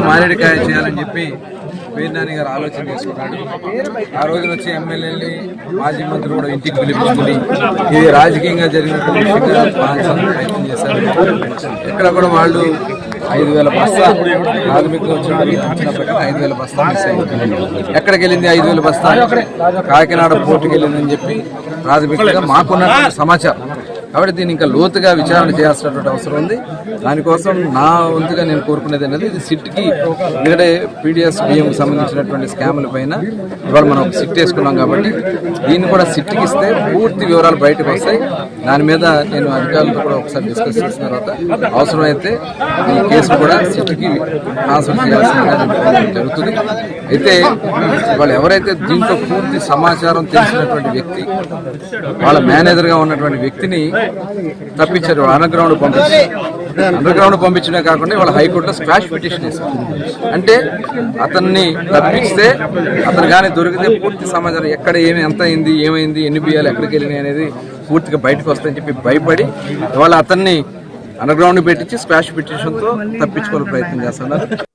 మారేడుకాయ చేయాలని చెప్పి పేర్నాని గారు ఆలోచన చేసుకున్నాడు. ఆ రోజున వచ్చి ఎమ్మెల్యేని మాజీ మంత్రులు కూడా ఇంటికి పిలిపించుకుని ఇది రాజకీయంగా జరిగినటువంటి ప్రయత్నం చేశారు. ఎక్కడ కూడా వాళ్ళు 5,000 బస్తా ప్రాథమికంగా వచ్చిన ప్రకారం 5,000 బస్తా మిస్ అయింది. ఎక్కడికి వెళ్ళింది 5,000 బస్తా? కాకినాడ పోర్టుకి వెళ్ళిందని చెప్పి ప్రాథమికంగా మాకున్నటువంటి సమాచారం. కాబట్టి దీన్ని ఇంకా లోతుగా విచారణ చేయాల్సినటువంటి అవసరం ఉంది. దానికోసం నా వంతుగా నేను కోరుకునేది అనేది ఇది సిట్కి ఎందుకంటే పీడిఎస్ బియ్యంకి సంబంధించినటువంటి స్కాముల పైన ఇవాళ మనం సిట్ వేసుకున్నాం కాబట్టి దీన్ని కూడా సిట్కి ఇస్తే పూర్తి వివరాలు బయటకు వస్తాయి. దాని మీద నేను అధికారులతో కూడా ఒకసారి డిస్కస్ చేసిన తర్వాత అవసరమైతే ఈ కేసు కూడా సిట్కి ట్రాన్స్ఫర్ చేయాల్సిందిగా జరుగుతుంది. అయితే వాళ్ళు ఎవరైతే దీంట్లో పూర్తి సమాచారం తెలిసినటువంటి వ్యక్తి వాళ్ళ మేనేజర్గా ఉన్నటువంటి వ్యక్తిని తప్పించారు. అండర్ గ్రౌండ్ పంపించడమే కాకుండా వాళ్ళ హైకోర్టులో స్క్వాష్ పిటిషన్ వేశారు. అంటే అతన్ని తప్పిస్తే అతను కానీ దొరికితే పూర్తి సమాచారం ఎక్కడ ఎంత అయింది, ఏమైంది, ఎన్ని బియ్యాలు ఎక్కడికి వెళ్ళినాయి అనేది పూర్తిగా బయటకు వస్తాయని చెప్పి భయపడి ఇవాళ అతన్ని అండర్ గ్రౌండ్ పెట్టించి స్క్వాష్ పిటిషన్తో తప్పించుకోవాలని ప్రయత్నం చేస్తున్నారు.